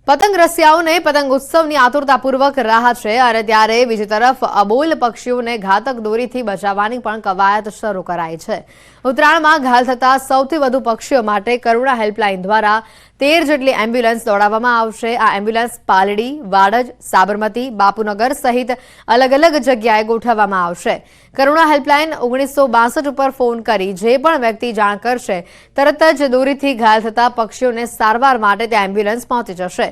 પતંગ રસિયાઓને પતંગ ઉત્સવની આતુરતાપૂર્વક રાહ છે અને ત્યારે બીજી તરફ અબોલ પક્ષીઓને ઘાતક દોરીથી બચાવવાની પણ કવાયત શરૂ કરાઈ છે। ઉત્તરાયણમાં ઘાયલ થતા સૌથી વધુ પક્ષીઓ માટે કરુણા હેલ્પલાઇન દ્વારા 13 જેટલી એમ્બ્યુલન્સ દોડાવવામાં આવશે। આ એમ્બ્યુલન્સ પાલડી, વાડજ, સાબરમતી, બાપુનગર સહિત અલગ અલગ જગ્યાએ ગોઠવવામાં આવશે। કરુણા હેલ્પલાઇન 1962 ઉપર ફોન કરી જે પણ વ્યક્તિ જાણ કરશે તરત જ દોરીથી ઘાયલ થતા પક્ષીઓને સારવાર માટે ત્યાં એમ્બ્યુલન્સ પહોંચી જશે।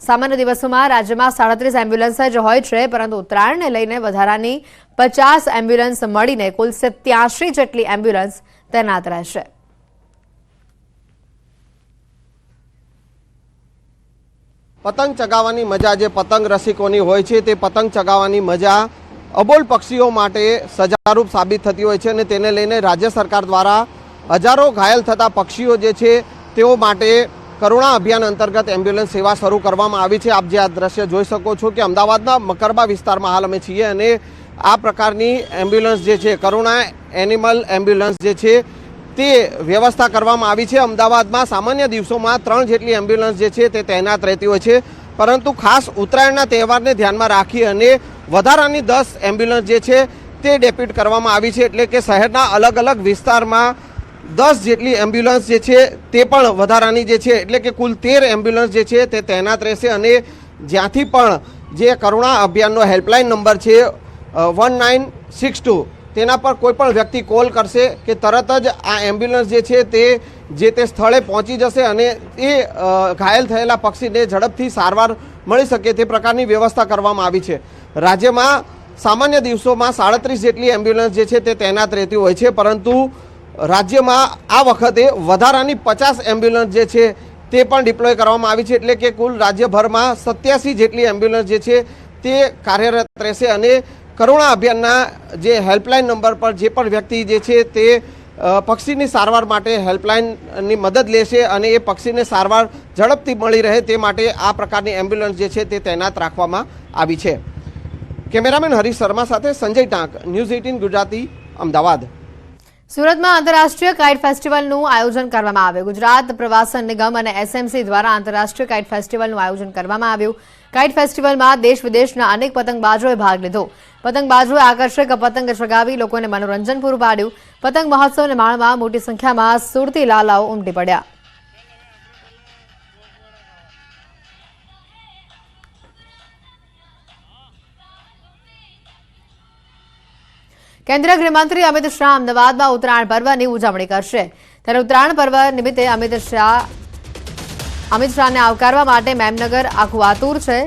સામાન્ય દિવસોમાં રાજ્યમાં 37 એમ્બ્યુલન્સ જ હોય છે, પરંતુ ઉત્તરાયણને લઈને વધારાની 50 એમ્બ્યુલન્સ મળીને કુલ 87 જેટલી એમ્બ્યુલન્સ તૈનાત રહેશે। પતંગ ચગાવવાની મજા જે પતંગ રસિકોની હોય છે તે પતંગ ચગાવવાની મજા અબોલ પક્ષીઓ માટે સજારૂપ સાબિત થતી હોય છે અને તેને લઈને રાજ્ય સરકાર દ્વારા હજારો ઘાયલ થતા પક્ષીઓ જે છે તેઓ માટે કરુણા અભિયાન અંતર્ગત એમ્બ્યુલન્સ સેવા શરૂ કરવામાં આવી છે। આપ જે આ દ્રશ્ય જોઈ શકો છો કે અમદાવાદના મકરબા વિસ્તારમાં હાલ અમે છીએ અને આ પ્રકારની એમ્બ્યુલન્સ જે છે કરુણા એનિમલ એમ્બ્યુલન્સ જે છે તે વ્યવસ્થા કરવામાં આવી છે। અમદાવાદમાં સામાન્ય દિવસોમાં 3 જેટલી એમ્બ્યુલન્સ જે છે તે તૈનાત રહેતી હોય છે, પરંતુ ખાસ ઉત્તરાયણના તહેવારને ધ્યાનમાં રાખી અને વધારાની 10 એમ્બ્યુલન્સ જે છે તે ડેપ્યુટ કરવામાં આવી છે, એટલે કે શહેરના અલગ અલગ વિસ્તારમાં 10 જેટલી એમ્બ્યુલન્સ જે છે તે પણ વધારાની જે છે એટલે કે કુલ 13 એમ્બ્યુલન્સ જે છે તે તૈનાત રહેશે અને જ્યાંથી પણ જે કરુણા અભિયાનનો હેલ્પલાઇન નંબર છે 1962 તેના પર કોઈ પણ વ્યક્તિ કોલ કરશે કે તરત જ આ એમ્બ્યુલન્સ જે છે તે સ્થળે પહોંચી જશે અને એ ઘાયલ થયેલા પક્ષીને ઝડપથી સારવાર મળી શકે તે પ્રકારની વ્યવસ્થા કરવામાં આવી છે। રાજ્યમાં સામાન્ય દિવસોમાં 37 જેટલી એમ્બ્યુલન્સ જે છે તે તૈનાત રહેતી હોય છે, પરંતુ રાજ્યમાં આ વખતે વધારાની 50 એમ્બ્યુલન્સ જે છે તે પણ ડિપ્લોય કરવામાં આવી છે, એટલે કે કુલ રાજ્યભરમાં 87 જેટલી એમ્બ્યુલન્સ જે છે તે કાર્યરત રહેશે અને કરુણા અભિયાનના જે હેલ્પલાઇન નંબર પર જે પણ વ્યક્તિ જે છે તે પક્ષીની સારવાર માટે હેલ્પલાઇનની મદદ લેશે અને એ પક્ષીને સારવાર ઝડપથી મળી રહે તે માટે આ પ્રકારની એમ્બ્યુલન્સ જે છે તે તૈનાત રાખવામાં આવી છે। કેમેરામેન હરીશ શર્મા સાથે સંજય ટાંક, ન્યૂઝ 18 ગુજરાતી, અમદાવાદ। સુરતમાં આંતરરાષ્ટ્રીય કાઇટ ફેસ્ટિવલનું આયોજન કરવામાં આવ્યું। ગુજરાત પ્રવાસન નિગમ અને એસએમસી દ્વારા આંતરરાષ્ટ્રીય કાઇટ ફેસ્ટિવલનું આયોજન કરવામાં આવ્યું। કાઇટ ફેસ્ટિવલમાં દેશ વિદેશના અનેક પતંગબાજોએ ભાગ લીધો। પતંગબાજોએ આકર્ષક પતંગ ચગાવી લોકોને મનોરંજન પૂરું પાડ્યું। પતંગ મહોત્સવને માણવા મોટી સંખ્યામાં સુરતી લાલાઓ ઉમટી પડ્યા। કેન્દ્રીય ગૃહમંત્રી અમિત શાહ અમદાવાદમાં ઉત્તરાયણ પર્વની ઉજવણી કરશે। ત્યારે ઉત્તરાયણ પર્વ નિમિત્તે અમિત શાહને આવકારવા માટે મેમનગર આખું આતુર છે।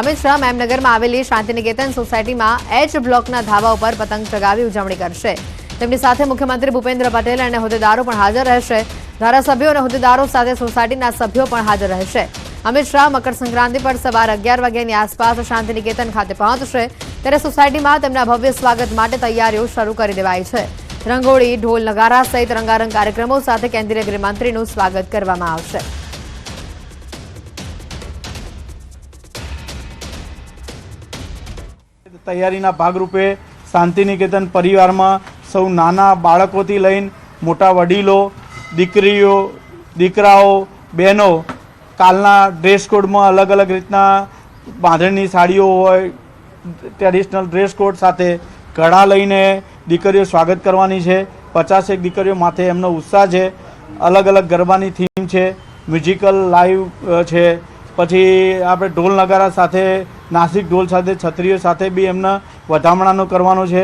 અમિત શાહ મેમનગરમાં આવેલી શાંતિનિકેતન સોસાયટીમાં એચ બ્લોકના ધાબા ઉપર પતંગ ચગાવી ઉજવણી કરશે। તેમની સાથે મુખ્યમંત્રી ભૂપેન્દ્ર પટેલ અને હોદ્દેદારો પણ હાજર રહેશે। ધારાસભ્યો અને હોદ્દેદારો સાથે સોસાયટીના સભ્યો પણ હાજર રહેશે। અમિત શાહ મકર સંક્રાંતિ પર સવારે 11 વાગ્યાની આસપાસ શાંતિનિકેતન ખાતે પહોંચશે, ત્યારે સોસાયટીમાં તેમના ભવ્ય સ્વાગત માટે તૈયારીઓ શરૂ કરી દેવાઈ છે। રંગોળી, ઢોલ, નગારા સહિત રંગારંગ કાર્યક્રમો સાથે કેન્દ્રીય ગૃહમંત્રીનું સ્વાગત કરવામાં આવશે। તૈયારીના ભાગરૂપે શાંતિનિકેતન પરિવારમાં સૌ નાના બાળકોથી લઈને મોટા વડીલો, દીકરીઓ, દીકરાઓ, બહેનો કાલના ડ્રેસ કોડમાં અલગ અલગ રીતના બાંધણીની સાડીઓ હોય, ટ્રેડિશનલ ડ્રેસ કોડ સાથે ઘડા લઈને દીકરીઓ સ્વાગત કરવાની છે। 50 દીકરીઓ માથે એમનો ઉત્સાહ છે। અલગ અલગ ગરબાની થીમ છે, મ્યુઝિકલ લાઈવ છે, પછી આપણે ઢોલ નગારા સાથે, નાસિક ઢોલ સાથે, છત્રીઓ સાથે બી એમને વધામણાનું કરવાનું છે।